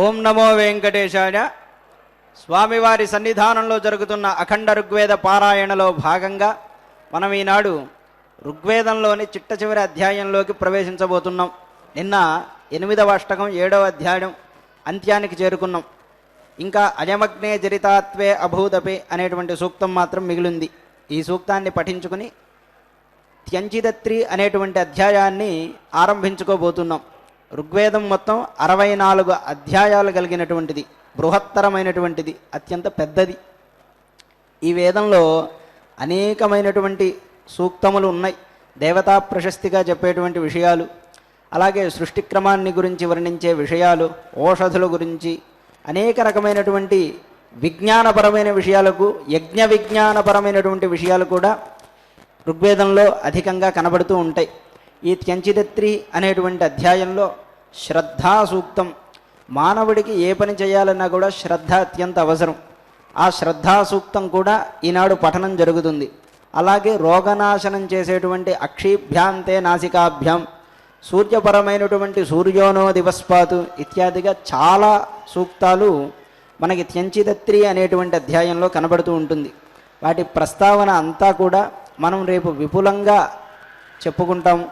ఓం నమో వెంకటేశాయ. స్వామివారి సన్నిధానంలో జరుగుతున్న అఖండ ఋగ్వేద పారాయణలో భాగంగా మనం ఈనాడు ఋగ్వేదంలోని చిట్ట చివరి అధ్యాయంలోకి ప్రవేశించబోతున్నాం. నిన్న 8వ అష్టకం 7వ అధ్యాయం అంత్యానికి చేరుకున్నాం. ఇంకా అజమగ్నే జరితాత్వే అభూదపి అనేటువంటి సూక్తం మాత్రం మిగిలింది. ఈ సూక్తాన్ని పఠించుకుని త్యంచిదత్రి అనేటువంటి అధ్యాయాన్ని ఆరంభించుకోబోతున్నాం. ఋగ్వేదం మొత్తం 64 అధ్యాయాలు కలిగినటువంటిది, బృహత్తరమైనటువంటిది, అత్యంత పెద్దది. ఈ వేదంలో అనేకమైనటువంటి సూక్తములు ఉన్నాయి. దేవతా ప్రశస్తిగా చెప్పేటువంటి విషయాలు, అలాగే సృష్టి క్రమాన్ని గురించి వర్ణించే విషయాలు, ఓషధుల గురించి అనేక రకమైనటువంటి విజ్ఞానపరమైన విషయాలకు, యజ్ఞ విజ్ఞానపరమైనటువంటి విషయాలు కూడా ఋగ్వేదంలో అధికంగా కనబడుతూ ఉంటాయి. ఈ త్యంచిదత్రి అనేటువంటి అధ్యాయంలో శ్రద్ధా సూక్తం. మానవుడికి ఏ పని చేయాలన్నా కూడా శ్రద్ధ అత్యంత అవసరం. ఆ శ్రద్ధా సూక్తం కూడా ఈనాడు పఠనం జరుగుతుంది. అలాగే రోగనాశనం చేసేటువంటి అక్షీభ్యాంతే నాసికాభ్యాం, సూర్యపరమైనటువంటి సూర్యోనో దివస్పాతు ఇత్యాదిగా చాలా సూక్తాలు మనకి త్యంచిదత్రి అనేటువంటి అధ్యాయంలో కనబడుతూ ఉంటుంది. వాటి ప్రస్తావన అంతా కూడా మనం రేపు విపులంగా చెప్పుకుంటాము.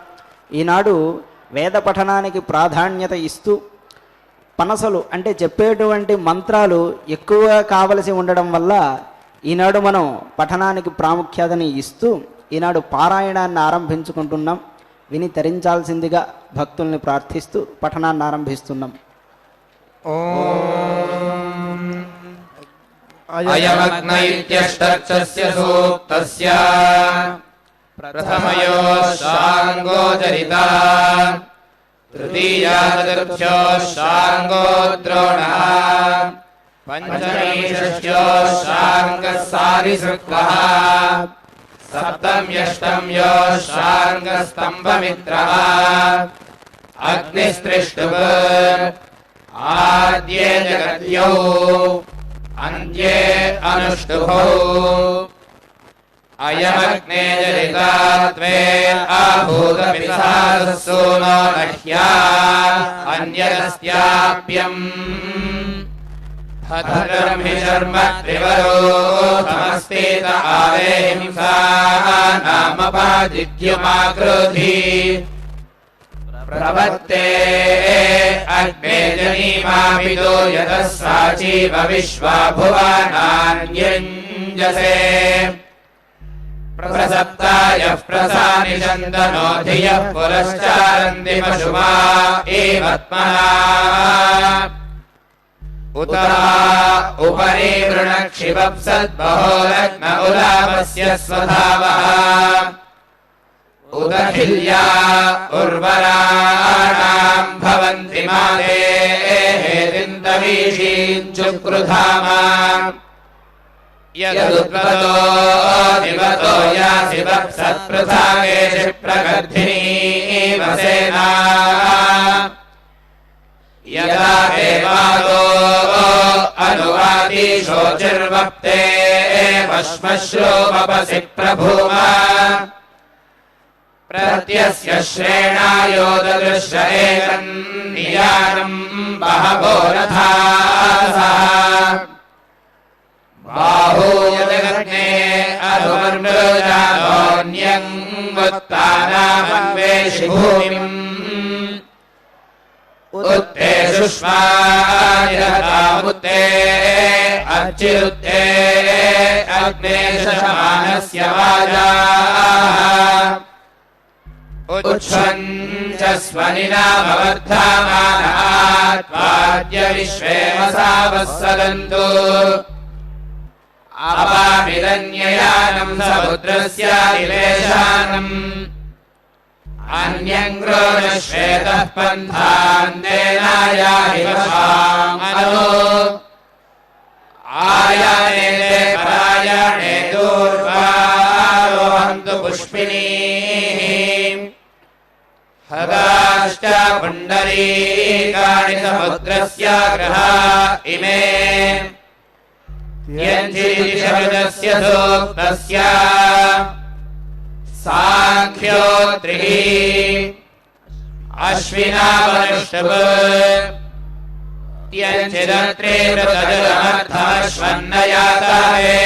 ఈనాడు వేద పఠనానికి ప్రాధాన్యత ఇస్తూ పనసలు అంటే చెప్పేటువంటి మంత్రాలు ఎక్కువగా కావలసి ఉండడం వల్ల ఈనాడు మనం పఠనానికి ప్రాముఖ్యతని ఇస్తూ ఈనాడు పారాయణాన్ని ఆరంభించుకుంటున్నాం. విని తరించాల్సిందిగా భక్తుల్ని ప్రార్థిస్తూ పఠనాన్ని ఆరంభిస్తున్నాం. అయమగ్న ఇత్యష్టస్య సూక్తస్య ప్రథమయో శాంగో చరితా తృతీయా చతుర్థ్యో శాంగో ద్రోణః పంచమీ షష్ఠ్యో శాంగః సారిసృక్వః సప్తమ్యష్టమ్యో శాంగః స్తంభమిత్రః అగ్నిస్త్రిష్టుః ఆద్యే జగద్యౌ అంత్యే అనుష్టుభౌ అయమగ్నే జరితాత్వే ఆభూతపి సహస్రసూనో నహ్యా అన్యదస్యాప్యం భద్రం హి శర్మ త్రివరోధమస్తేత ఆవేహింసా నామపాదిత్యమాకృధి ప్రవత్తే అగ్నే జనీమాపితో యతః సాచీవ విశ్వా భువనాన్యంజసే ప్రసప్తాయః ప్రసానిషందనో ధియః పురశ్చారంతి పశుమా ఏవత్మనా ఉత ఉపరి వృణక్షిపప్సద్బహోరగ్న ఉలాపస్య స్వధావః ఉదఖిల్యా ఉర్వరాణాం భవంతి మాదేహింతవీషీంచుక్రుధామా యదుద్వతో దివతో యాసి వత్సత్పృథావేషి ప్రగర్ధినీ వసేనా యదా దేవాదో అనువాదీశోచిర్వప్తే వశ్మశ్రోమపసి ప్రభూమా ప్రత్యస్య శ్రేణాయో దదృశ్య ఏకం నియానం బహవో రథాసః బాహూయదగ్నే అనుమర్మృజానోన్యం ఉత్తానామన్వేషి భూమిం ఉత్తే సుష్మాయతాముత్తే అచ్చిరుత్తే అగ్నే శశమానస్య వాజాః ఉచ్ఛ్వన్చ స్వనినామవర్ధమానాత్వాద్య విశ్వే వసావః సదంతు అపామిదన్యయానం సముద్రస్య నివేశానం అన్యంగ్రోణ శ్వేతః పంథాన్నేనాయాహి వశామనో ఆయానే పరాయణే దూర్వారోహంతు పుష్పిణీః హదాశ్చ పుండరీకాణి సముద్రస్యాగ్రహా ఇమే త్యంచిశబ్దస్య సూక్తస్య సాంఖ్యో త్రిః అశ్వినావనుష్ఠుః त्यञ्चिदत्रेरतदमर्थमश्वन्नयाताये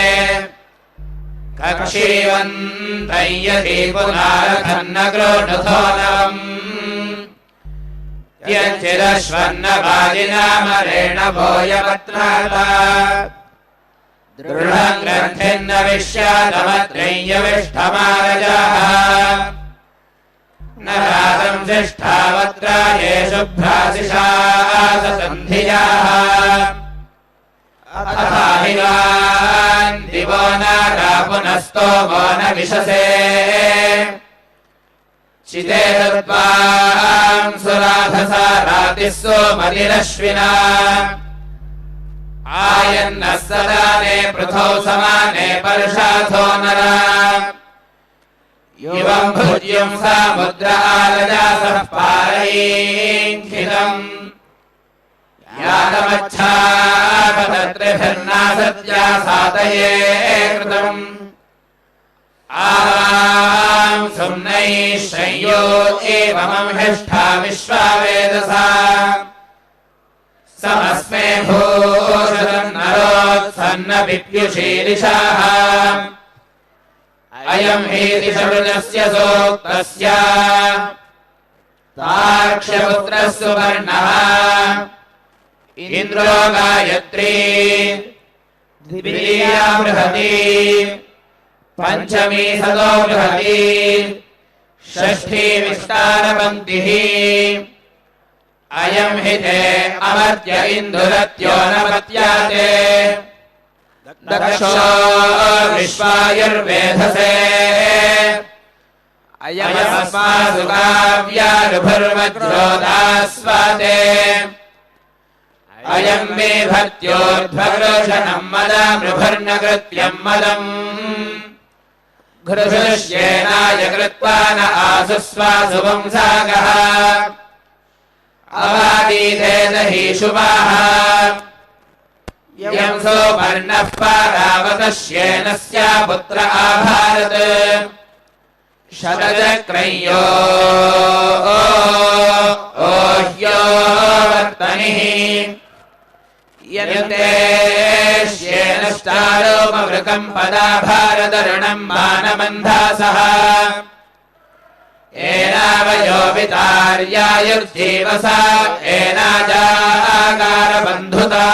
कक्षीवन्तय्यति पुनारखन्नग्रोणुथोनवम् त्यञ्चिदश्वन्नवादिनामरेण भोयपत्राता दृढम् ग्रन्थिन्न विश्यातमत्रय्यविष्ठमारजाः न रातं शिष्ठावत्रा ये शुभ्राशिषासन्धियाः अथाहिवान् दिवो नारा पुनस्तोमो न विशसे चिते तत्त्वां सुराधसा रातिः सोमतिरश्विना आयन्नः सदाने पृथौ समाने पर्षाथो नरा युवम् भुज्युम् सामुद्र आलजासः पारयीङ्खिलम् यातमच्छापतत्रिभिर्नासत्या सातये कृतम् आवाम् सुम्नैः श्रयो एवमंहिष्ठा विश्वावेदसा समस्मे भूषणम् नरोत्सन्न विप्युषीरिषाः अयम् हीति शरुजस्य सूक्तस्य तार्क्ष्यपुत्रः सुवर्णः इन्द्रो गायत्री द्वितीया बृहती पञ्चमी सदो बृहती षष्ठी विस्तारपङ्क्तिः अयम् हि ते अमर्त्य इन्दुरत्यो न पत्याते दक्षो विश्वायुर्वेधसे अयमस्मासु काव्यानुभर्वज्रोदास्वाते अयम् मे भर्त्योर्ध्वरोषणम् मदामृभर्न कृत्यम् मदम् घृषुष्येनाय कृत्वा न आसुस्वासु वंसागः अवादीते दहि शुभाः यम् सोपर्णः पारावतश्येनस्या पुत्र आभारत शतचक्रयो ओह्यो वर्तनिः यन्ते श्येनश्चारोपवृकम् पदाभारतर्णम् मानमन्धासः एनावयो वितार्यायुर्जीवसा एनाजागारबन्धुता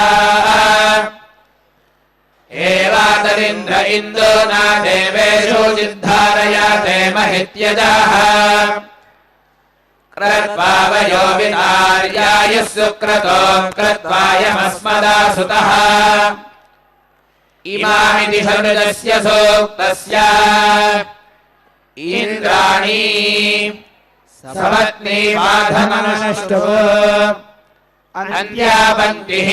एवातरिन्द्र इन्दो न देवेषु जिद्धारयाते महित्यजाः क्रत्वावयो वितार्यायुः सुक्रतो क्रत्वायमस्मदासुतः इमामिति शरुजस्य सूक्तस्य इन्द्राणी सपत्नी बाधमनुष्टुः अन्त्यापङ्क्तिः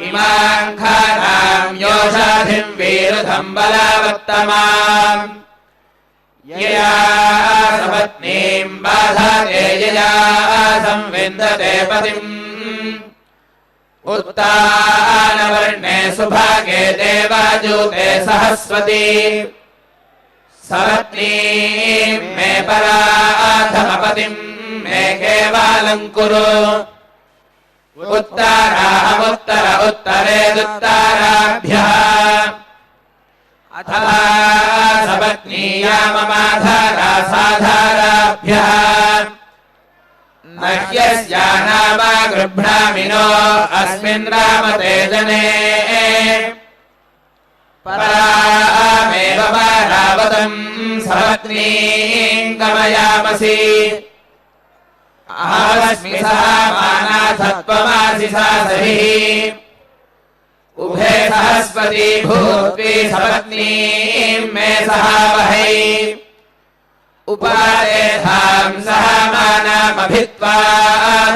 इमाम् खानाम् योषाधिम् वीरुधम् बलावत्तमाम् यया सपत्नीम् बाधाते यया संविन्दते पतिम् उत्तानवर्णे सुभागे देवाजूते सहस्वती सपत्नीम् मे पराधमपतिम् मे केवालम् कुरु उत्तराहमुत्तर उत्तरेदुत्तराभ्यः अथवा सपत्नीयाममाधारा साधाराभ्यः न ह्यस्या नामा गृह्णामिनो अस्मिन् रामते जने परामेव पारावतम् सपत्नीम् गमयामसि अहमस्मि सह मानाथत्वमासि सा सहिः उभे सहस्पति भूत्वी सपत्नीम् मे सहावहै उपादेधाम् सह मानामभित्वा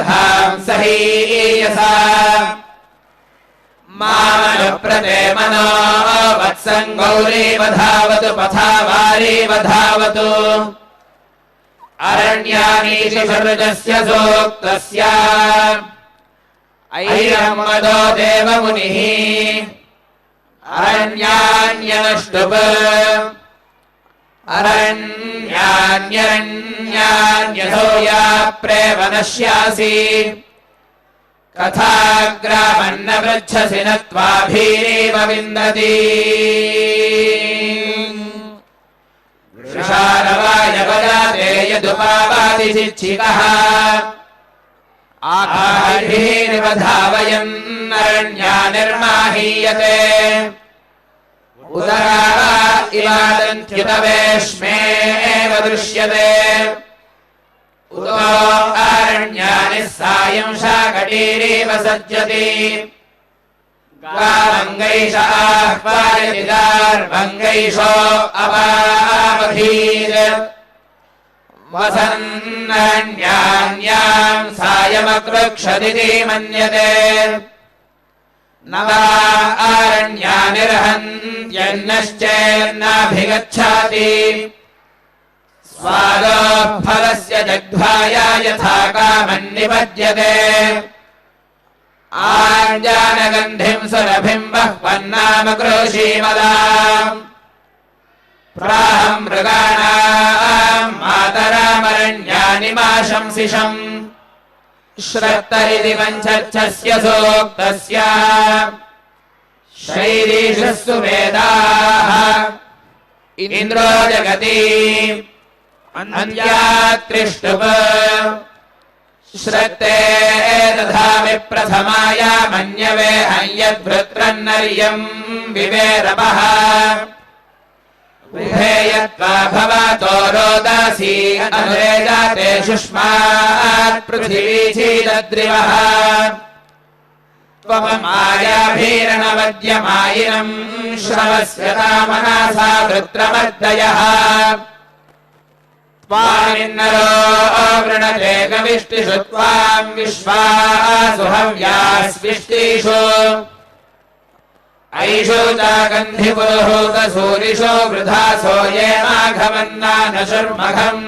धाम् सहीयसा मामनुप्रते मनो वत्सम् गौरीव धावतु पथा वारीव धावतु अरण्यानीति शरुजस्य सूक्तस्य ऐरम् मदो देवमुनिः अरण्यान्यनुष्टुप् अरण्यान्यरण्यान्यसो या प्रेव नश्यासि कथाग्रामन्न पृच्छसि न त्वाभीरेव विन्दति वृषारवायवजाते यदुपावादिशिक्षिकः आकाशेनैव धावयन्नरण्या निर्माहीयते उदरा इवादन्त्युतवेश्मेव दृश्यते उतो आरण्यानि सायं शाकटीरेव सज्जति गावङ्गैष आह्वायति दार्भङ्गैषो अपावधीत् वसन्नरण्यान्यां सायमकृक्षदिति मन्यते न वा आरण्यानिर्हन्त्यन्नश्चेन्नाभिगच्छाति स्वादोफलस्य जग्ध्वाया यथा कामन्निपद्यते आञ्जानगन्धिं सुरभिं बह्वन्नाम क्रोशीमदाम् प्राहं मृगाणां मातरामरण्यानि मा शंसिषम् श्रत्तरिति पञ्चच्छस्य सूक्तस्य शैरीषु वेदाः इन्द्रो जगति अन्त्यात्रिष्टुप श्रत्ते दधामि प्रथमाय मन्यवे हयद्भृत्रन्नर्यं विवेरपः विधेयत्वा भवतो रोदासी अनुरेजाते शुष्मात् पृथिवी चीदद्रिवः त्वमायाभीरणवद्यमायिनं श्रवस्य रामनासा वृत्रमर्दयः त्वामिन्नरो वृणते कविष्टिषु त्वां विश्वासु हव्यास्विष्टिषु ऐषो चागन्धिपुरुहूतसूरिषो वृधासो ये माघवन्नानशुर्मघम्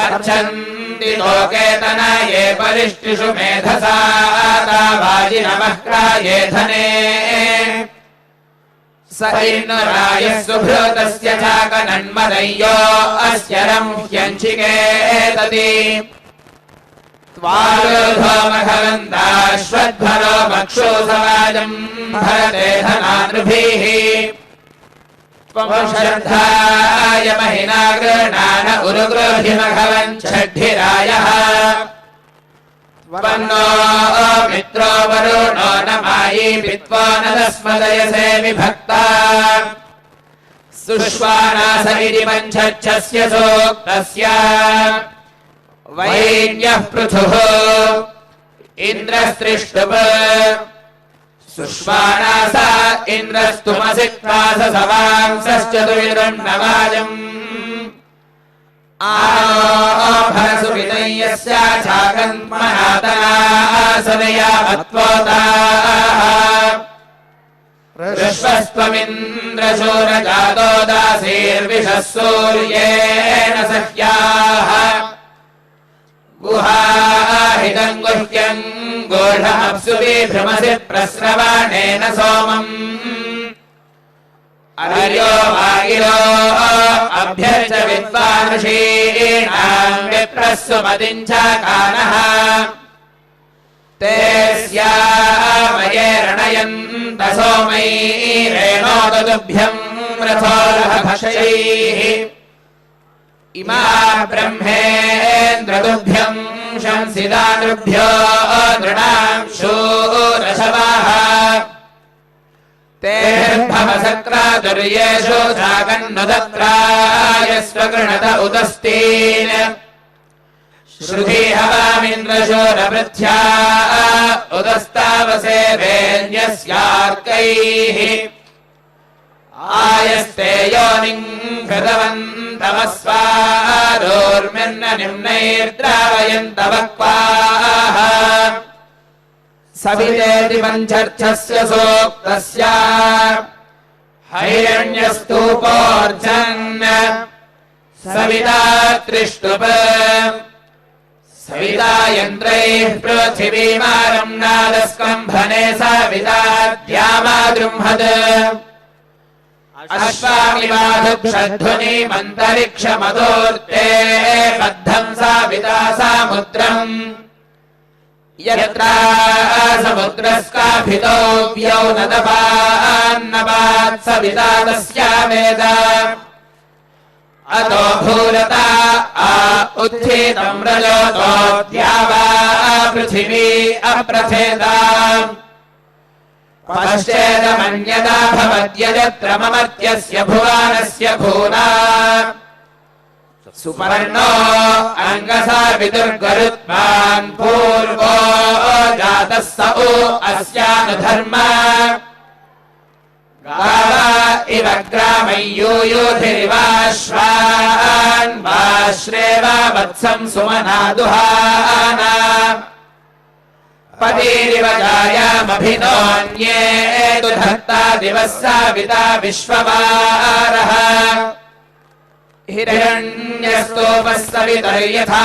अर्चन्ति लोकेतना ये परिष्टिषु मेधसा तावाजिनमः क्राये धने स इन्नरायः सुभृतस्य चाकनन्मदय्यो अस्य रंह्यञ्चिकेतति त्वारुधोमघवन्दाश्वध्वरो मक्षोसवाजम् भरते धनानृभिः त्वमुश्रद्धाय महिना गृह्णान उरुगृहिमघवन् षड्भिरायः त्वन्नो मित्रो वरुणो न मायी पित्वा न तस्मदयसे विभक्ता सुष्वानास इति पञ्चच्छस्य सूक्तस्य वैन्यः पृथुः इन्द्रस्त्रिष्टुप सुष्वानासा इन्द्रस्तुमसि क्वास सवांसश्चतुर्विरुन्नवाजम् आभरसु विदय्यस्य चाकन्मनातनासनया मत्वोताः ऋष्वस्त्वमिन्द्रशूरजातो दासीर्विषः सूर्येण सह्याः गुहाहितं गुह्यं गोढमप्सु विभ्रमसि प्रस्रवणेन सोमम् अर्यो वागिरो अभ्यर्च विद्वांशीणां विप्रस्सु मतिं च कानः ते स्यामये रणयन्त सोमैरेणो तदुभ्यं रथोरभक्षैः इमा ब्रह्मेन्द्रदुभ्यं शंसिदानुभ्यो नृणां शूरशवाः तेर्भवसक्रातुर्येषु चाकन्नुदत्रायस्व गृणत उदस्तीन् श्रुति हवामिन्द्रशूरपृथ्या उदस्तावसे वेन्यस्यार्कैः आयस्ते योनिम् कृतवन्तमस्वारोर्मिन्न निम्नैर्द्रावयन्तवक्वाः सवितेति पञ्चर्थस्य सूक्तस्य हैरण्यस्तूपोर्जन् सविता त्रिष्टुप सविता यन्त्रैः पृथिवीमारम् नादस्कम्भने सविता द्यामादृम्हत् अश्वामिवाधुक्षध्वनिमन्तरिक्षमधूर्ते बद्धं साविता सामुद्रम् यत्र समुद्रस्काभितो व्यौनदपान्नपात् सविता तस्यावेद अतो भूरता उत्थितं रजोतो द्यावा पृथिवी अप्रथेताम् पश्चेदमन्यदा भवत्यजत्र ममत्यस्य भुवानस्य भूना सुपर्णो अङ्गसा विदुर्गरुत्मान् पूर्वो जातः स उ अस्यानुधर्म गावा इव ग्रामयूयुधिरिवाश्वान् वाश्रेवा वत्सं सुमना दुहाना पतिरिव जायामभिनोऽन्ये तु धत्ता दिवः साविता विश्ववारः हिरण्यस्तोपः सवितर्यथा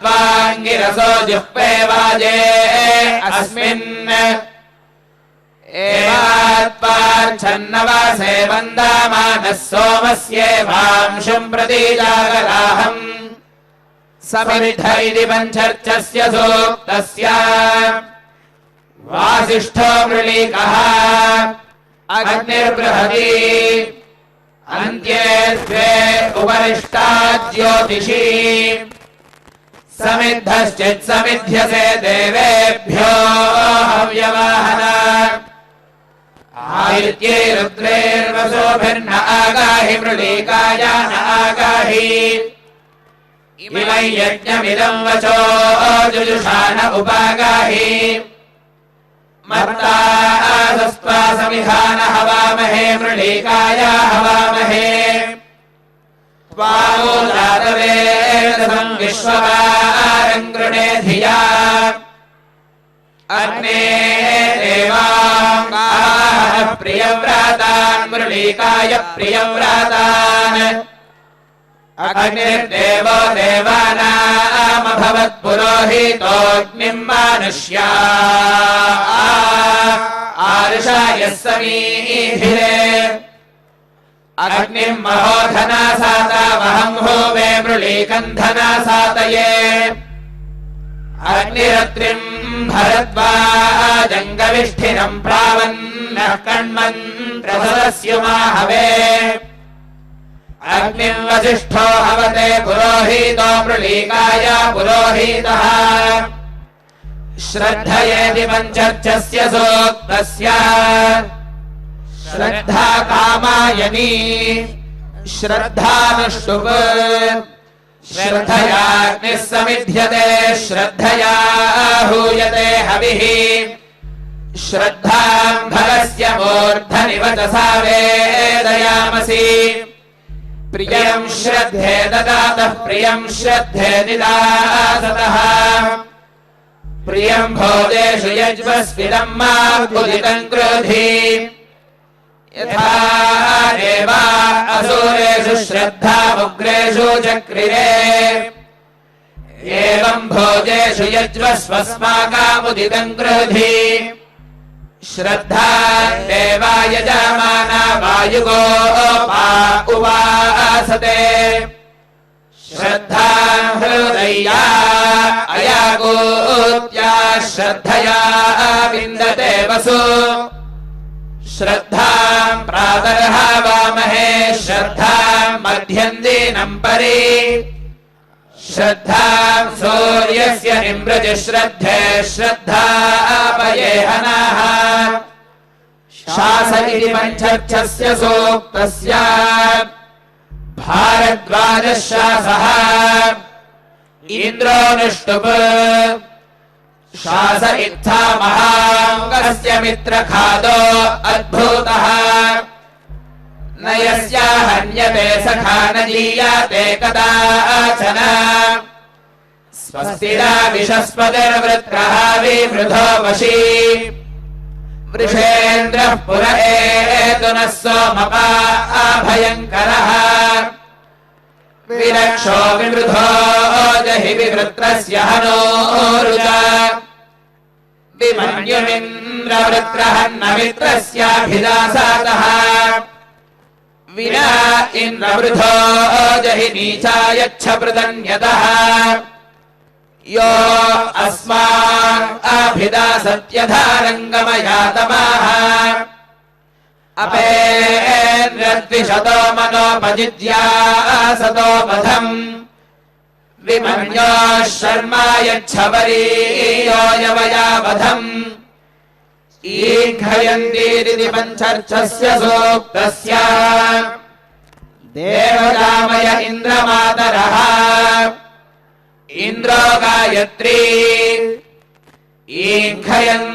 त्वाङ्गिरसो जिह्वे वाजे अस्मिन् एवात्वार्च्छन्नवासे वन्दामानः सोमस्येवांशुम् प्रति जागराहम् समिद्ध इति पञ्चर्चस्य सूक्तस्य वासिष्ठो मृळीकः अग्निर्बृहति अन्त्ये द्वे उपरिष्टा ज्योतिषी समिद्धश्चित् समिध्यसे देवेभ्यो हव्यवाहन आदित्ये रुद्रेर्वसोभिर्न आगाहि मृळीकाय न आगाहि इमै यज्ञमिदं वचो जुजुषाण उपागाहि मर्तासस्त्वा समिधान हवामहे मृळीकाय हवामहे त्वामो जातवेदसं विश्ववारं गृणे धिया अग्ने देवाः प्रियव्रातान् मृळीकाय प्रियव्रातान् अग्निर्देवो देवानामभवत्पुरोहितोऽग्निं मानुष्या आर्षायः समीधिरे अग्निं महोधना सातावहं होमे मृळीकन्धना सातये अग्निरत्रिं भरद्वाजङ्गविष्ठिरं प्रावन्नः कण्मन्त्रसदस्युमाहवे अग्निं वसिष्ठो हवते पुरोहितो मृळीकाय पुरोहितः श्रद्धयेति पञ्चर्चस्य सूक्तस्य श्रद्धा कामायनी श्रद्धानुष्टुप् श्रद्धयाग्निः समिध्यते श्रद्धया हूयते हविः श्रद्धां भगस्य मूर्धनि वचसा वेदयामसि प्रियं श्रद्धे ददातः प्रियं श्रद्धे निदासतः प्रियं भोजेषु यज्वस्विदं मा उदितं क्रोधी यथा देवा असुरेषु श्रद्धामुग्रेषु चक्रिरे एवं भोजेषु यज्वस्वस्माकामुदितं क्रोधी श्रद्धा देवा यजमाना वायुगोपा उवासते श्रद्धा हृदया अयागोत्या श्रद्धया विन्दते वसु श्रद्धां प्रातर्हावामहे श्रद्धां मध्यन्दिनं परि श्रद्धां सूर्यस्य निमृति श्रद्धे श्रद्धापयेहनाः शास इति पञ्चर्चस्य सूक्तस्य भारद्वाजः शासः इन्द्रोऽनुष्टुप् शास इत्था महाङ्गस्य मित्रखादो अद्भुतः न यस्या हन्यते सखा न जीयाते कदाचन स्वस्तिरा विशस्पतिर्वृत्रः विवृधो वशी वृषेन्द्रः पुर एतु नः सोमपा भयङ्करः विरक्षो विवृधो जहि विवृत्रस्य हनोरुज विमन्युमिन्द्रवृत्रः न मित्रस्याभिदासातः विना इन्द्रवृधो जहि नीचायच्छ पृतन्यतः यो अस्मान् अभिदा सत्यधारङ्गमयातमाः अपेन्द्रद्विषतो मनोपजिज्यासतो वधम् विमन्यो शर्मा यच्छवरीयो यवयावधम् ईघयन्तीरिति पञ्चर्चस्य सूक्तस्य देवजामय इन्द्रमातरः इन्द्रो गायत्री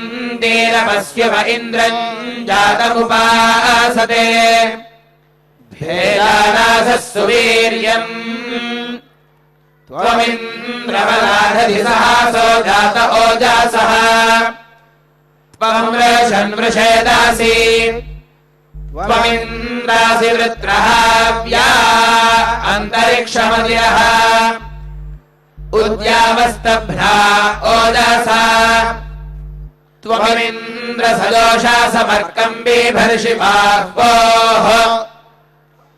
ईघयन्तीरपश्यव इन्द्रम् जातमुपासते भेदानासः सुवीर्यम् त्वमिन्द्रवराधति सहासो जात ओजासः त्वम् वृषन्वृषेदासि त्वमिन्द्रासि वृत्रः व्या अन्तरिक्षमदिरः उद्यावस्तभ्रा ओजासा त्वमिन्द्रसजोषा समर्कम् बिभर्षिबाह्वोः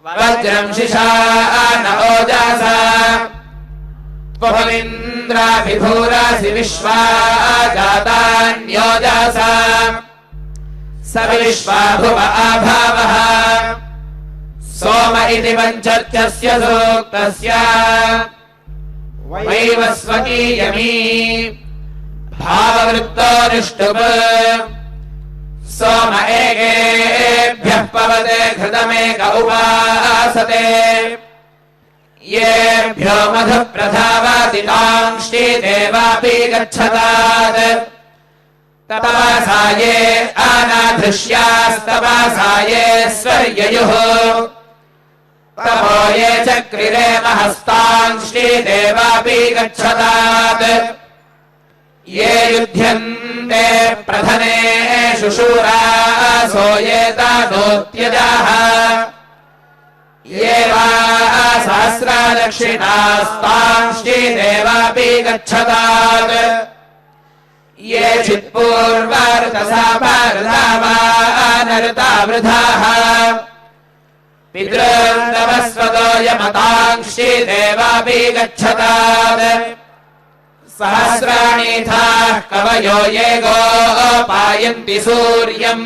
वज्रम् शिशा न ओजासा त्वमिन्द्राभिभूरासि विश्वा जातान्योजासा स विश्वाभुव आभावः सोम इति पञ्चर्चस्य सूक्तस्य वैवस्वकीयमी भाववृत्तोऽनुष्टुप् सोम एकेभ्यः पवते घृतमेक उपासते येभ्यो मधुप्रधावादितांष्टि देवापि गच्छतात् तपसाये अनाधृष्यास्तपसाये स्वर्ययुः तपो ये चक्रिरे महस्तांष्टि देवापि गच्छतात् ये युध्यन्ते प्रधनेषु शूरासो ये तानोत्यजाः ये वा सहस्रादक्षिणास्तांष्टि देवापि गच्छतात् ये चित्पूर्वार्तसा नरता वृधाः पितृन्दवस्वतो यमतांष्टि देवापि गच्छतात् सहस्राणीथाः कवयो ये गोपायन्ति सूर्यम्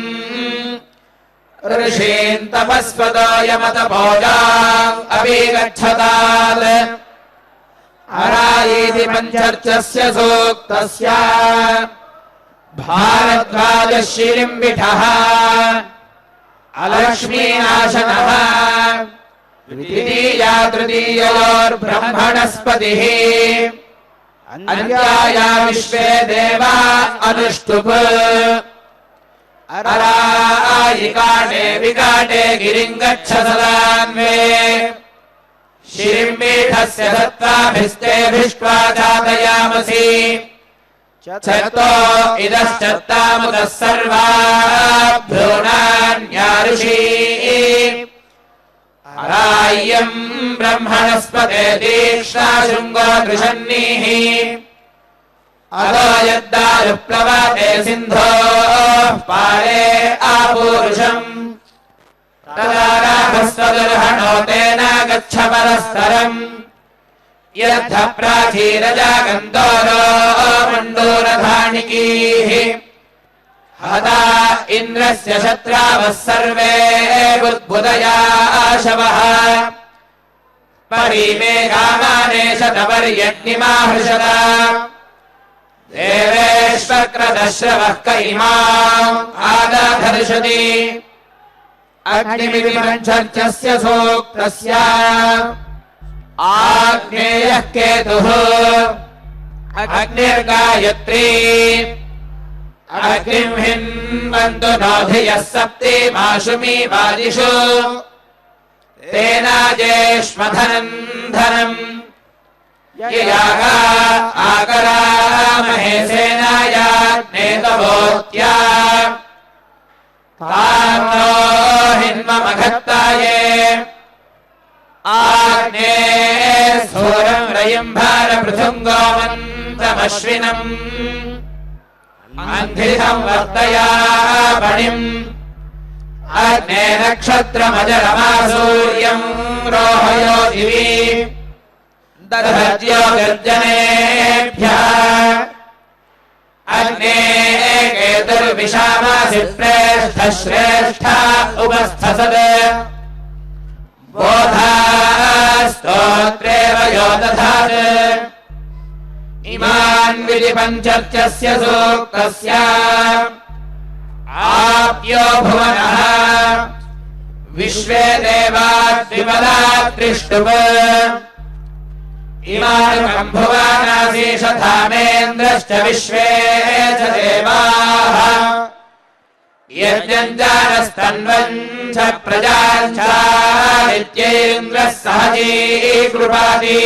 ऋषीन् तपस्वतो यमतपोजाम् अपि गच्छतात् अरायीति पञ्चर्चस्य सूक्तस्य भारद्वाजशिलिम्बिठः अलक्ष्मीनाशनः द्वितीया तृतीयोर्ब्रह्मणस्पतिः अन्याया विश्वे देवा अनुष्टुप् अरायिकाटे विकाटे गिरिम् गच्छ सदान्वे शिरिम्बीठस्य दत्ताभिस्तेभिष्ट्वा जातयामसि चत्तो इदश्चत्तामुदः सर्वा भ्रूणान्यारुषी अराय्यम् ब्रह्मणस्पते दीक्षा शृङ्गो दृशन्नीः अदो यद्दारुप्लवते सिन्धोः पारे आपूरुषम् तदा राभस्वदुर्हणो तेन गच्छ परस्तरम् यद्ध प्राचीरजागन्तोरो मण्डूरधानिकीः हता इन्द्रस्य शत्रावः सर्वे बुद्बुदयाशवः परीमे कामाने शतपर्यग्निमाहृषत देवेश्वक्रदश्रवः क इमाम् आदाधर्षति अग्निमिति पञ्चर्चस्य सूक्तस्य आग्नेयः केतुः अग्निर्गायत्री अग्निम् हिन्वन्तु नोधियः सप्तिमाशु मी वादिषु तेनाजेष्मधनम् धनम् ययागा आकरामहे सेनायाग्नेतवोत्या तान्नो हिन्वमघत्ताये आग्ने स्थूरम् रयिम्भारपृथुङ्गोमन्तमश्विनम् अन्धितम् वर्तया पणिम् अग्ने नक्षत्रमजरमा सूर्यम् रोहयो दिवि दधत्यो गर्जनेभ्यः अग्ने केतुर्विशामासि प्रेष्ठ श्रेष्ठ उपस्थसत् बोधास्तोत्रेव यो दधात् इमान् विधिपञ्चर्चस्य सूक्तस्य आप्यो भुवनः विश्वे देवा द्विपदा त्रिष्टुव इमान् भुवनासीषधामेन्द्रश्च विश्वे च देवाः यज्ञम् जानस्तन्वम् च प्रजाम् चादित्येन्द्रः सहजीकृपाति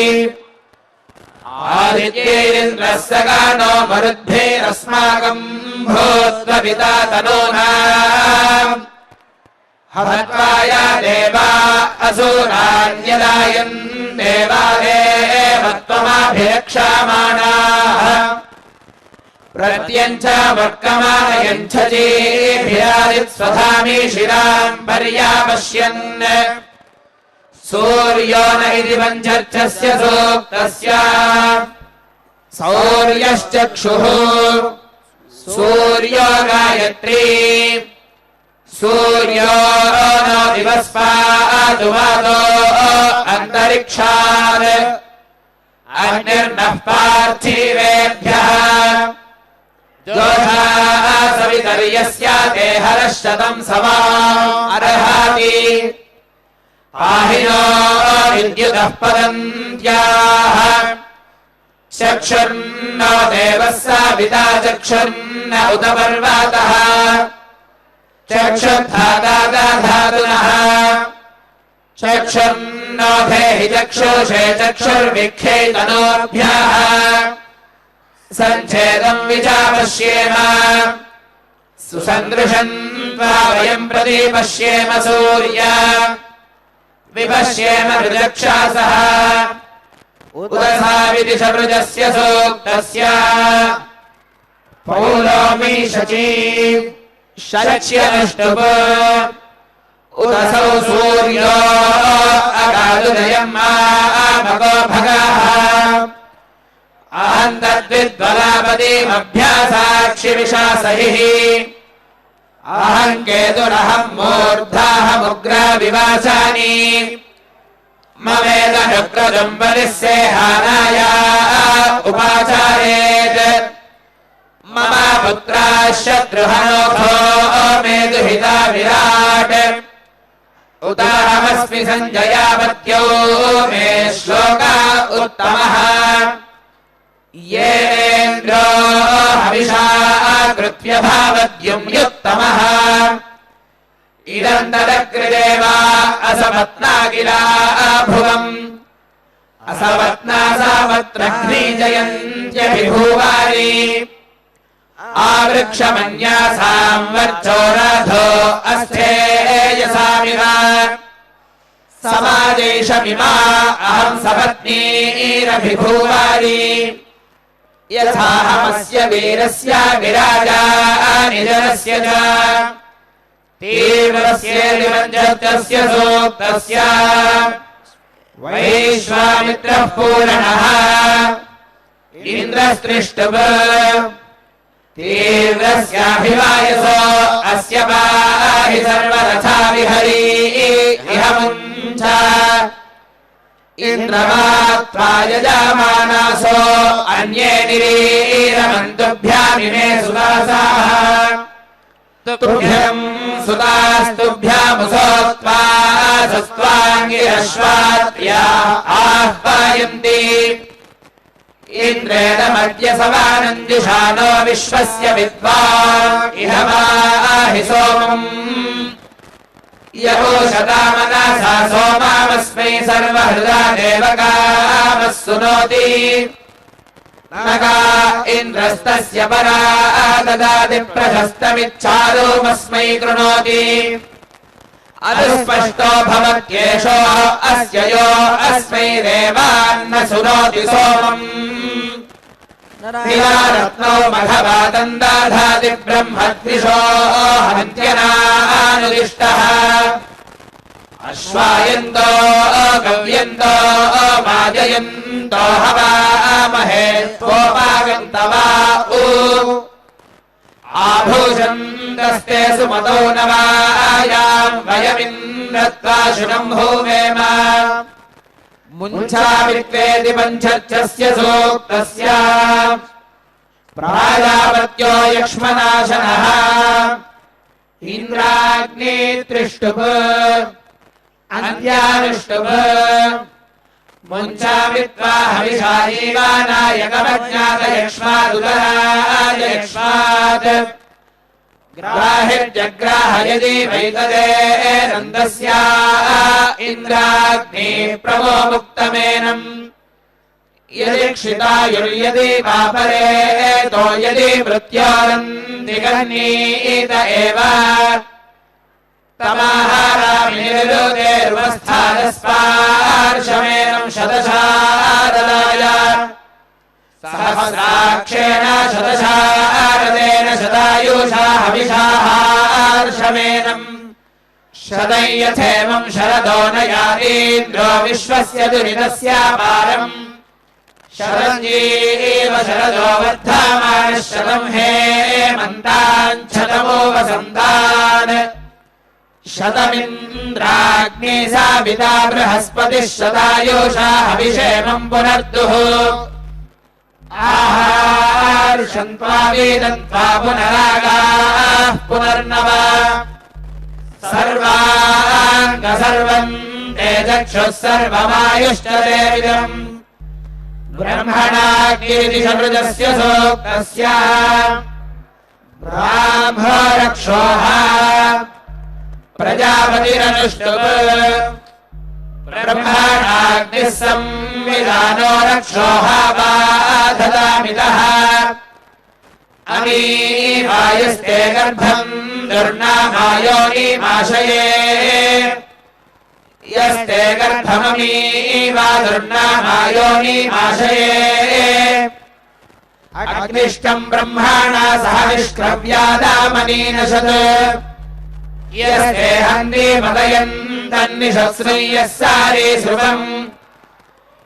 आदित्येन्द्रः सगानो मरुद्भिरस्माकम् भूत्वपिता तनूनाम् हत्वाया देवा असुरान्यदायन् देवादेव त्वमाभिरक्षामाणाः प्रत्यञ्च वर्कमानयञ्च चेभिरादित्स्वधामी शिराम् पर्यापश्यन् सूर्यो न इति पञ्चर्चस्य सूक्तस्य सौर्यश्चक्षुः सूर्यो गायत्री सूर्यो नो दिवस्पादु वातो अन्तरिक्षात् अग्निर्नः पार्थिवेभ्यः जोषा सवितर्यस्याते हरः शतम् सवा अर्हाति पाहिनो विद्युतः पतन्त्याः चक्षुर्नो देवः साविता चक्षुर्न उत पर्वतः चक्षुर्धातुनः चक्षुर्नो धेहि चक्षुषे चक्षुर्विक्षेतनोभ्यः सञ्छेदम् विचापश्येम सुसन्दृशम् त्वा वयम् प्रति पश्येम सूर्य विपश्येम ऋजक्षासः उदसाविदिशवृजस्य सूक्तस्य पौलोमी शची शच्यनुष्टुप उदसौ सूर्यो अगादुदयम् मामको भगः अहम् तद्विद्वलापतिमभ्यासाक्षिविशासहिः अहम् केतुरहम् मूर्धाहमुग्राविवासानि ममेदनुक्रदुम्बलिस्सेहानाय उपाचारेत् मम पुत्राः शत्रुहनोऽथो मे दुहिता विराट् उताहमस्मि सञ्जयापत्यो मे श्लोका उत्तमः येन्द्रो हविषा कृत्य भावद्युम्युत्तमः इदम् तदकृदेवा असपत्ना किला भुवम् असपत्ना सावत्रघ्नीजयन्त्यभिभूवारि आवृक्षमन्यासाम् वर्चोराधो अस्थेयसामिव समाजैषमिमा अहम् सपत्नीरभिभूवारि यथाहमस्य वीरस्य विराजा निजनस्य च तीव्रस्येदिमञ्जस्य सूक्तस्य वैश्वामित्रः पूरणः इन्द्रस्त्रिष्टुव तीव्रस्याभिवायसो अस्य पाहि सर्वरथाविहरी इह मुञ्च इन्द्रमात्वा यजामानासो अन्ये निरीरमन्तुभ्यामिमे सुदासाः तुभ्यम् सुतास्तुभ्यामुसोत्वा सस्त्वाङ्गिरश्वात्या आह्वायन्ति इन्द्रेणमद्य सवानन्दिषानो विश्वस्य विद्वान् इह माहि सोमम् यहोषतामनसा सोमामस्मै सर्वहृदा देवकामः सुनोति नगा इन्द्रस्तस्य परा ददाति प्रशस्तमिच्छादोमस्मै कृणोति अनुस्पष्टो भवत्येषो अस्य यो अस्मै देवान्न सुनोति सोमम् निवारत्नो मघवादन्दाधाति ब्रह्मद्विषो हन्त्यनानुदिष्टः अश्वायन्तो गव्यन्तो माजयन्तो यन्तो हवामहे त्वोपागन्तवा उ आभूषन्दस्ते सुमतो नवायाम् वयमिन्द्रत्वा शुनम् भूमेम मुञ्चामित्वेति पञ्चर्चस्य सूक्तस्य प्राजापत्यो यक्ष्मनाशनः इन्द्राग्नित्रिष्टुप् अन्त्यानुष्टुप् मुञ्चामित्वा हविषा जीवानायकमज्ञातयक्ष्मादुदराजयक्ष्मात् ग्राहिर्जग्राहयति वैतदे नन्दस्या इन्द्राग्नि प्रभो मुक्तमेनम् यदि क्षितायुर्यदि पापरे तो यदि मृत्योरन्दिगन्नीत एव तमाहारामिनिरुदेर्वस्थानस्पार्शमेनम् शतशारदाय सहस्राक्षेण शतशारदेन शतायुषा हविषाहार्षमेनम् शतयथेमम् शरदो न यातीन्द्रो विश्वस्य दुरितस्यापारम् शरञ्जीव शरदो वर्धमानः शतम् हेमन्तान् शतमो वसन्तान् शतमिन्द्राग्ने साविता बृहस्पतिः शतायुषा हविषेमम् पुनर्दुः आहार्षन्त्वा वेदन्त्वा पुनरागाः पुनर्नव सर्वाङ्गसर्वम् ते चक्षुः सर्वमायुश्च देविदम् ब्रह्मणाग्निरिषमृजस्य सूक्तस्य ब्राह्मरक्षोः प्रजापतिरनुष्टुप् ब्रह्मणाग्निः संविधानो रक्षोः बाधतामितः अमीवायुस्ते गर्भम् दुर्नामायोनिमाशये यस्ते गर्भममीवा दुर्नामायोनिमाशये अग्निष्टम् ब्रह्मणा सह विष्क्रव्यादामनीनशत् यस्ते हन्दिमदयन्तन्निशस्रय्यः सारे श्रुवम्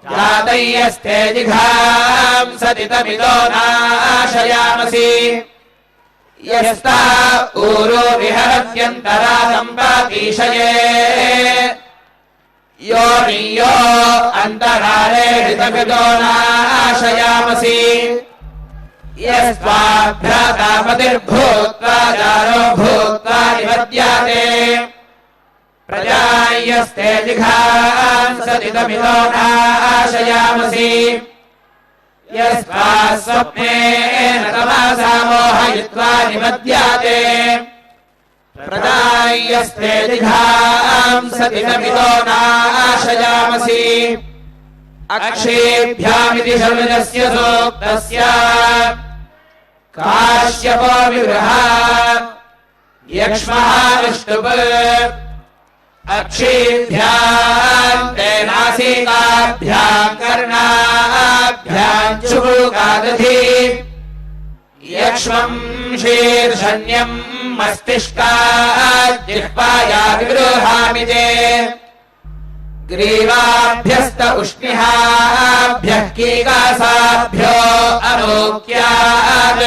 जातयस्ते जिघाम् सतितमिदो नाशयामसि यस्ता ऊरो विहरत्यन्तरा सम्पातीशये यो नियो अन्तराले हृतमिदो नाशयामसि यस्त्वाभ्रातापतिर्भूत्वा जारो भूत्वा निवद्याते प्रजायस्ते जिघाम् सतितमिदो नाशयामसि यस्त्वा स्वप्नेन तमासा मोहयित्वा निवद्याते प्रजायस्ते जिघाम् सतितमिदो नाशयामसि अक्षेभ्यामिति शर्मजस्य सूक्तस्य काश्यपो विवृह यक्ष्मः विष्णुप् अक्षेभ्याम् ते नासिकाभ्याम् कर्णाभ्याम् चुबुकादधि यक्ष्मम् शीर्षण्यम् मस्तिष्कात् जिह्वाया विगृहामि ते ग्रीवाभ्यस्त उष्णिहाभ्यः कीकासाभ्यो अनोक्यात्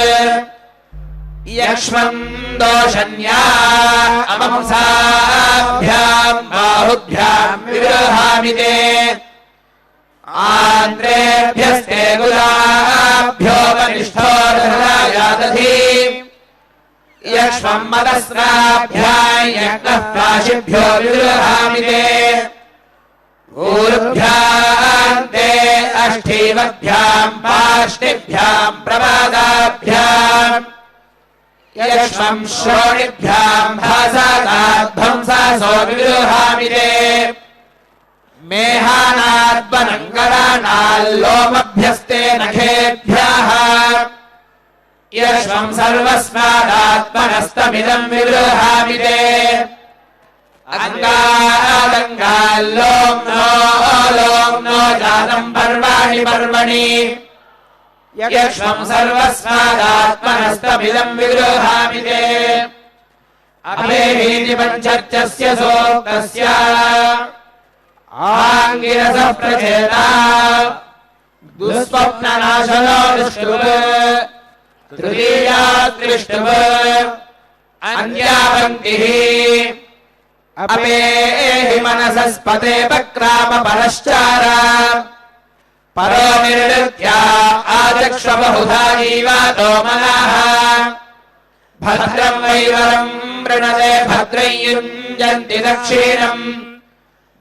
यक्ष्मम् दोषन्या अमंसाभ्याम् बाहुभ्याम् विगृहामि ते आन्द्रेभ्यस्ते गुलाभ्योपनिष्ठोर्हृदायादधि यक्ष्मम् मदस्राभ्याम् यज्ञः प्राशिभ्यो विगृहामि ते ऊर्भ्याम् ते अष्ठीवभ्याम् पाष्टिभ्याम् प्रपादाभ्याम् यक्ष्मम् श्रोणिभ्याम् भासादाद्भंसासो विगृहामि ते मेहानाद्वनङ्गराणाल्लोमभ्यस्ते नखेभ्यः यक्ष्मम् सर्वस्मादात्मनस्तमिदम् विगृहामि ते अङ्गादङ्गाल्लोम्नो जातम् पर्वाणि पर्वणि यक्ष्मम् सर्वस्मादात्मनस्तमिदम् विगृहामि ते अभेवीति पञ्चर्चस्य सूक्तस्य आङ्गिरसः प्रचेता दुःस्वप्ननाशनो दृष्टुव तृतीया दृष्टुव अन्या पङ्क्तिः अपेहि मनसस्पते वक्राम परश्चार परो निर्वृत्या आचक्ष्व बहुधा जीवातो मनाः भद्रं वैवरं वृणते भद्रं युञ्जन्ति दक्षिणम्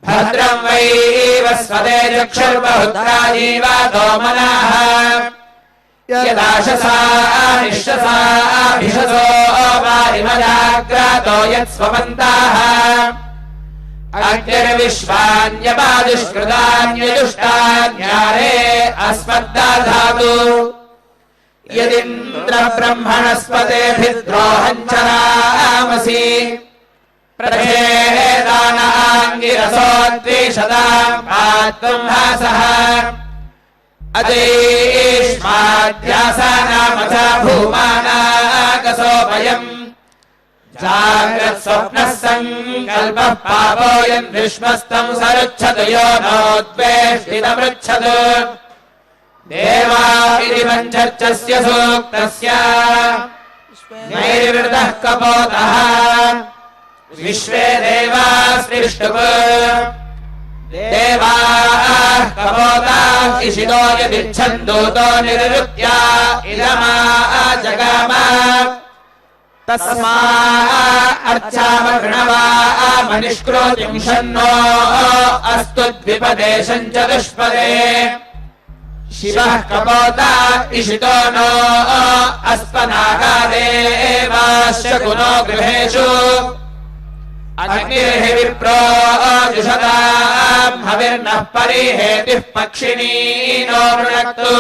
भद्रं वैवस्वते चक्षुर्बहुधा जीवातो मनाः यदाशसा निःशसा भिषसो वारिमजाग्रातो यत्स्वपन्ताः अग्निर्विश्वान्यपादुष्कृतान्यजुष्टान्यारे अस्मद्दाधातु यदिन्द्र ब्रह्मणस्पतेभिद्रोहञ्चरामसि प्रथेदानाङ्गिरसोद्विषदाम् आत्महासः अदेष्माध्यासानामथा भूमानाकसोऽभयम् जाग्रत्स्वप्नः सङ्कल्पः पापोऽयम् विश्वस्तम् सरुच्छतु यो नोद्वेष्टितमृच्छतु देवा इति पञ्चर्चस्य सूक्तस्य नैर्वृतः कपोतः विश्वे देवास्तिष्ठुः देवाः कपोताः इषितो यदिच्छन्दूतो निरुत्या इदमा जगाम तस्मा अर्चाम गृणवा मनिष्कृतिं शन्नो अस्तु द्विपदे चतुष्पदे शिवः कपोता इषितो नो अस्पनागादेवाश्चकुनो गृहेषु अग्निर्हि विप्रो जुषताम् हविर्नः परिहेतिः पक्षिणी नो वृणक्तु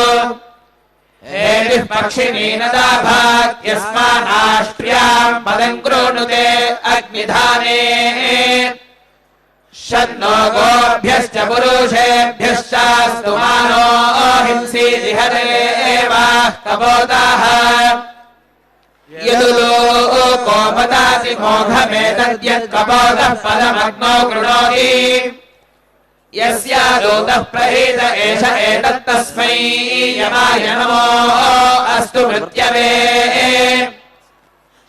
हेतिः पक्षिणी न दाभात्यस्मानाष्ट्र्याम् पदम् कृणुते अग्निधाने शन्नो गोभ्यश्च पुरुषेभ्यश्चास्तु मानो हिंसीदिहते एवाः कपोताः यदुलोकोपदाति मोघमेतद्यत्कपोतः पदमग्नौ कृणोति यस्यादूतः प्रहीत एष एतत्तस्मै यमाय नमो अस्तु मृत्यवे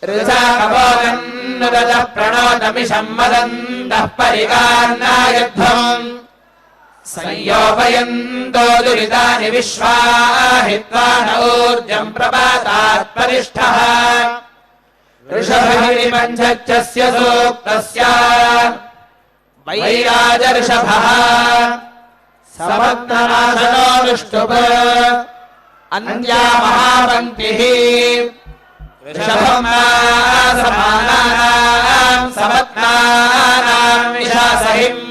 ऋषा कपोतन्नुदतः प्रणोतमिषं वदन्तः परिगान्नायध्वम् संयोपयन्तो दुरितानि विश्वा हित्वा न ऊर्जम् प्रपातात् परिष्ठः ऋषभगिरि पञ्चस्य सूक्तस्य वैराजर्षभः सपत्ननाशनो विष्टुः अन्या महापङ्क्तिः ऋषभम् समानानाम् सपत्नानाम् विशासहिम्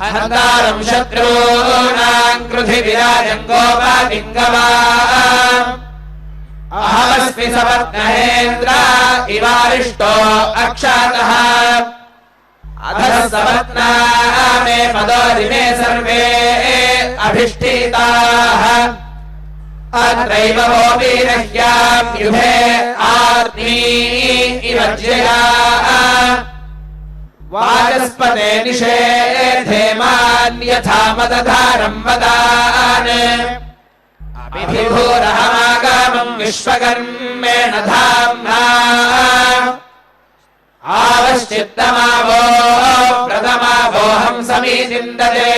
हन्तारम् शत्रूणाम् कृधि विराजम् गोपालिङ्गवा अहमस्मि सपत्नहेन्द्र इवारिष्टो अक्षातः अधः सपत्ना मे पदोरिमे सर्वे अभिष्ठिताः अत्रैव भोमीरह्याम् युधे आर्मी इव ज्यया वाचस्पते निषेधेमान् यथा मदधारम् वदान् अभिभूरहमागामम् विश्वकर्मेण धाम्ना आवश्चित्तमावो प्रथमावोऽहम् समीचिन्तते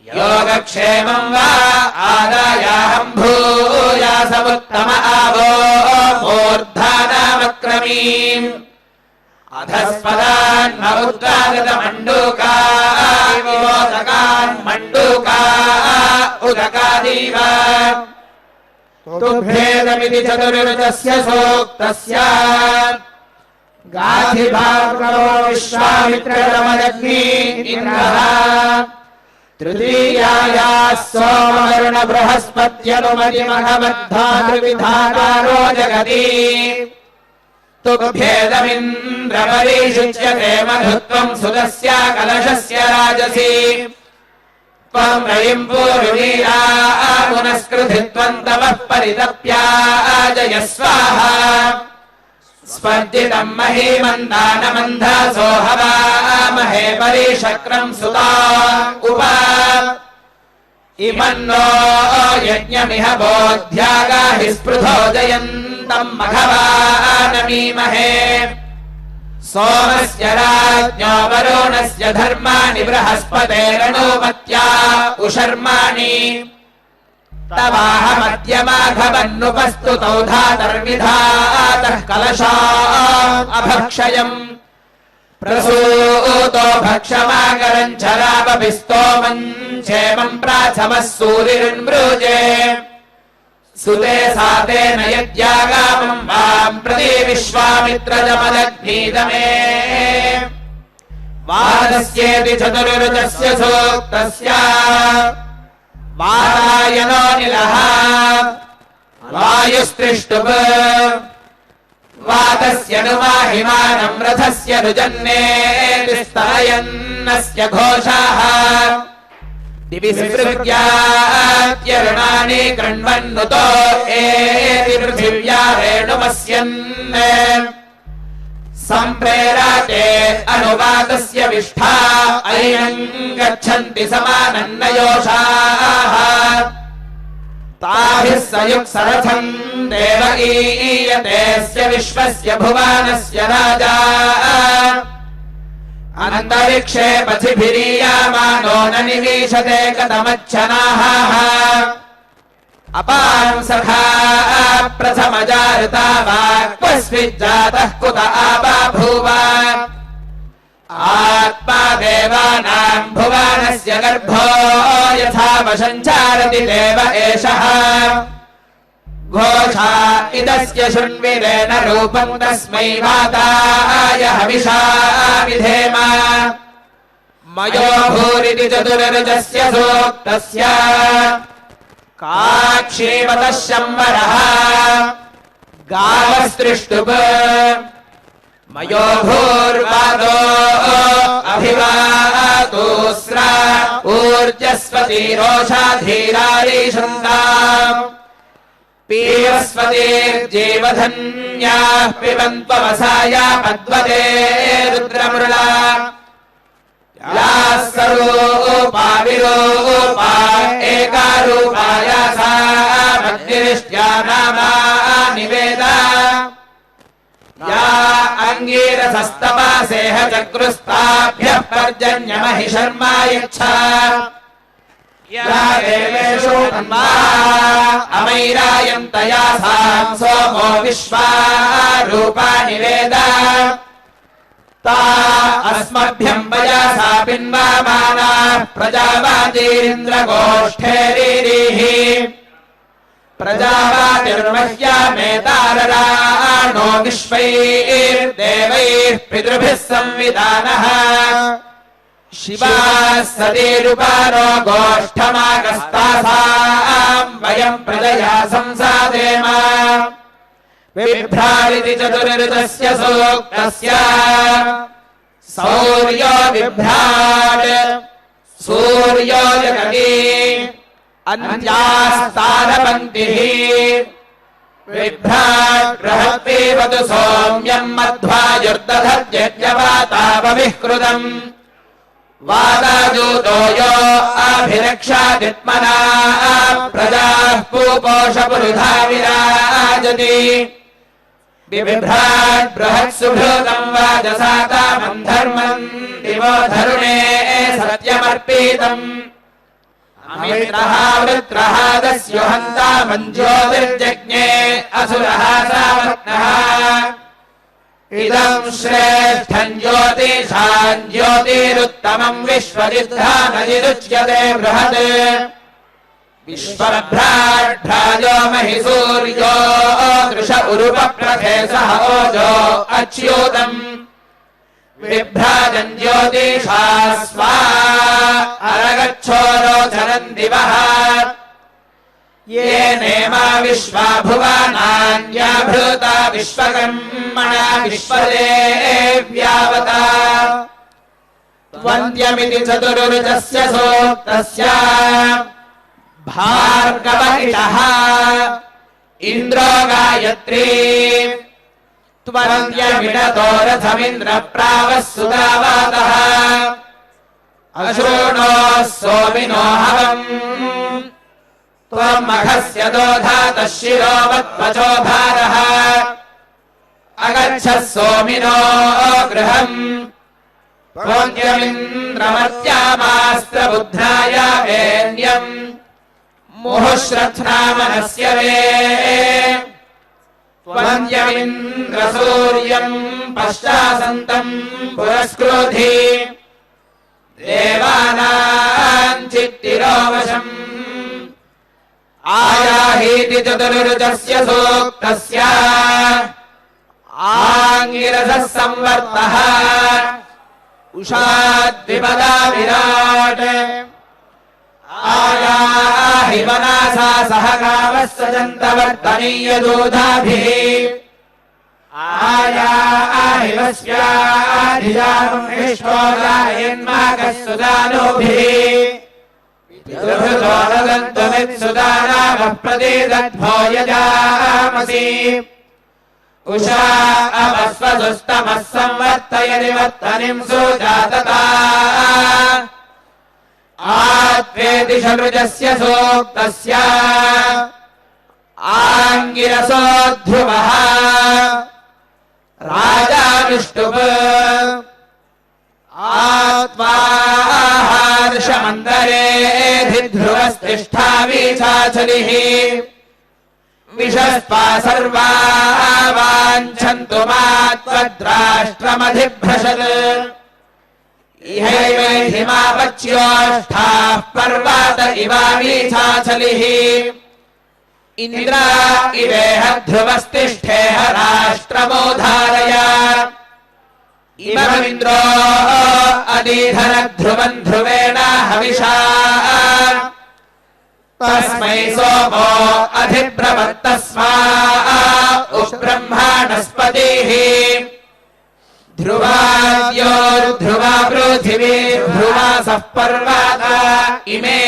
योगक्षेमम् वा आदायाहम् भूयासमुत्तम आवो मूर्धानामक्रमीम् अधस्पदान् उद्गागतमण्डूका विमोदकान् मण्डूका उदकादीव तुभ्येदमिति चतुर्विधस्य सूक्तस्य गाधिभार्गवो विश्वामित्ररमदग्नि इन्द्रः तृतीयायाः सोमवरुण बृहस्पत्यनुमतिमघवद्धातृविधाकारो जगति तुभ्येदमिन्द्रपरिषुच्यते मधुत्वम् सुतस्य कलशस्य राजसि त्वम् रयिम् पूर्वीरा पुनस्कृधित्वम् तवः परितप्याजय स्वाहा स्पर्जितम् महीमन्दानमन्धासो हवामहे परिशक्रम् सुता उप इमन्नो यज्ञमिह बोध्यागाहि स्पृधो जयन्तम् मघवानमीमहे सोमस्य राज्ञो वरुणस्य धर्माणि बृहस्पतेरनुमत्या उशर्माणि तवाहमद्यमाघवन्नुपस्तुतौ धातर्विधातः कलशा अभक्षयम् प्रसूतो भक्षमाकरम् चरापभिस्तोमम् क्षेमम् प्राथमः सूरिर्मृजे सुते सातेन यद्यागामम् वाम् प्रति विश्वामित्रजमदग्नीदमे वादस्येति चतुर्ऋतस्य सूक्तस्य वारायणो निलः वायुस्त्रिष्टुप् वातस्य नुमाहिमानम् रथस्य रुजन्नेति स्तरयन्नस्य घोषाः दिवि स्पृग्यात्यरुणानि कृण्वन्नुतो एति पृथिव्या रेणुमस्यन् सम्प्रेराते अनुवातस्य विष्ठा ऐनम् गच्छन्ति समानन्नयोषाः ताभिः सयुक्सरथम् देवगीयतेऽस्य विश्वस्य भुवानस्य राजा अन्तरिक्षे पथिभिरीयामानो न निवीशते कथमच्छनाः अपांसखा प्रथमजाता वाक्वस्विज्जातः कुत आबाभूव आत्मा देवानाम् भुवानस्य गर्भो यथा वशञ्चारति देव एषः घोषा इदस्य शृण्विरेण रूपम् तस्मै वाताय हविषा विधेम मयो भूरिति चतुर्ऋतस्य सूक्तस्य काक्षीवतः शंवरः गावस्त्रिष्टुप् मयो भूर्वादो अभिवातोस्रा ऊर्जस्वती रोषाधीरारीषन्ताम् पीवस्वतीर्जीवधन्याः पिबन्त्वमसाया पद्वते रुद्रमृळा याः सरूपा विरूपा एकारूपाया सा भक्तिरिष्ट्या नामा निवेद या अङ्गीरसस्तपासेह चक्रुस्ताभ्यः पर्जन्यमहि शर्मा यच्छा या देवेषु तन्वा अमैरायन्तया साम् सोमो विश्वा निवेद ता अस्मभ्यम् वयासा पिन्वामानाः प्रजावातीरिन्द्रगोष्ठेरीः प्रजावातिर्मह्यामेतारराणो विश्वैर्देवैः पितृभिः संविधानः शिवाः सतीरुपानो गोष्ठमागस्तासाम् वयम् प्रजया संसादेम बिभ्रारिति चतुर्ऋतस्य सूक्तस्य सौर्यो बिभ्राट् सूर्यो जगति अन्त्यास्तारपङ्क्तिः बिभ्राट् बृहत्पीबतु सौम्यम् मध्वायुर्दधत्यज्ञवातापविः वादाजूतो यो अभिरक्षादित्मना प्रजाः पूपोषपुरुधा विराजति बिभ्राट् बृहत्सुभृतम् वाजसातामम् धर्मम् दिवो धरुणे सत्यमर्पितम् अमित्रः वृत्रः दस्युहन्तामम् ज्योतिर्जज्ञे असुरः सावत्नः इदम् श्रेष्ठम् ज्योतिषाम् ज्योतिरुत्तमम् विश्वजिद्धानजिरुच्यते बृहत् विश्वभ्राट्भ्राजो महि सूर्यो दृश उरुपप्रथे सह ओजो अच्युतम् विभ्राजम् ज्योतिषा स्वा अरगच्छोरोचरम् दिवः ये नेमा विश्वा भुवनान्याभृता विश्वकर्मणा विश्वदेव्यावता त्वन्त्यमिति चतुर्ऋतस्य सूक्तस्य भार्गव इषः इन्द्रो गायत्री त्वन्त्यमिडतो रथमिन्द्रप्रावः सुतावातः अशृणोः सोमिनो हवम् त्वमघस्य दोधातः शिरोवत्वचो भारः अगच्छः सोमिनो गृहम् प्रोद्यमिन्द्रमर्त्यामास्त्रबुद्धाय वेन्यम् मुहुश्रध्नामनस्य वे त्वन्द्यमिन्द्रसूर्यम् पश्चासन्तम् पुरस्क्रोधि देवानाम् चित्तिरोवशम् आयाहीति चतुर्रुचस्य सूक्तस्य आङ्गिरसः संवर्तः उषाद्विपदा विराट् आयाहि मनासा सह गावः सजन्तवर्तनीयदूधाभिः आयाहि वस्याधिजाम् विश्वोदायन्माकः सुदानोभिः पितृभृतोरदन्तमित्सुदानामः प्रदेदद्भो यजामसि उषा अवस्वसुस्तमः संवर्तयति वर्तनिम् सुजातता आत्वेति षडृजस्य सूक्तस्य आङ्गिरसोऽध्रुवः राजा विष्णुः आत्वाहर्षमन्दरेऽधिध्रुवस्तिष्ठावीचाचलिः विशस्त्वा सर्वा वाञ्छन्तु मात्वद्राष्ट्रमधिभ्रशत् इहैवैहिमापच्योष्ठाः पर्वत इवावीचाचलिः इन्द्रा इवेह ध्रुवस्तिष्ठेह राष्ट्रमोधारय इममिन्द्रो अदीधर ध्रुवम् ध्रुवेण हविषा तस्मै सोमो अधिप्रवर्तस्मा उब्रह्माणस्पतिः ध्रुवाद्योर्ध्रुवा पृथिवीर्ध्रुवासः पर्वता इमे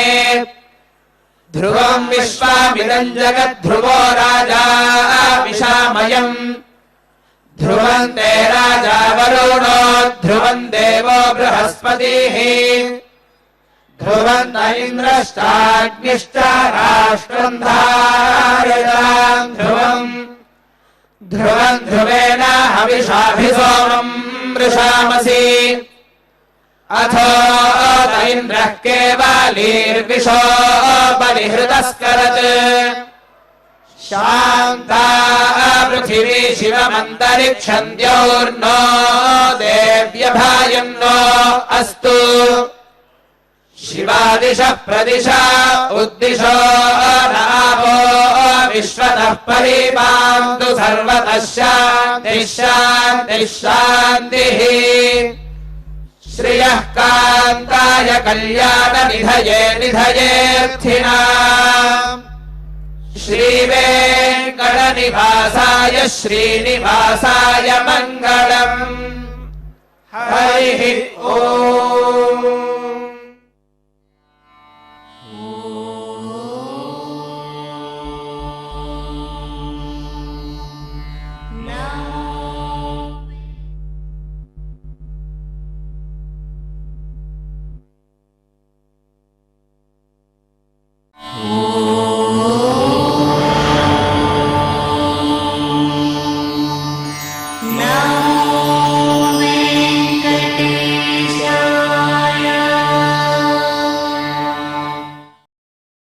ध्रुवम् विश्वामिदम् जगद्ध्रुवो राजा विशामयम् ध्रुवम् ते राजा वरुणो ध्रुवम् देवो बृहस्पतिः ध्रुवम् न इन्द्रश्चाग्निश्च राष्ट्रम् धारयाम् ध्रुवम् ध्रुवम् ध्रुवेण हविषाभिसोमम् वृषामसि अथो इन्द्रः केवलीर्विशो बलिहृतस्करत् शान्ता पृथिवी शिवमन्तरिक्षम् द्यौर्नो देव्यभायन्नो अस्तु शिवादिशः प्रदिशा उद्दिशो रावो विश्वतः परिपान्तु सर्वतः शान्तिः शान्तिः शान्तिः श्रियः कान्ताय कल्याणनिधये निधयेऽर्थिनाम् श्रीवेङ्कटनिवासाय श्रीनिवासाय मङ्गलम् हरिः ॐ।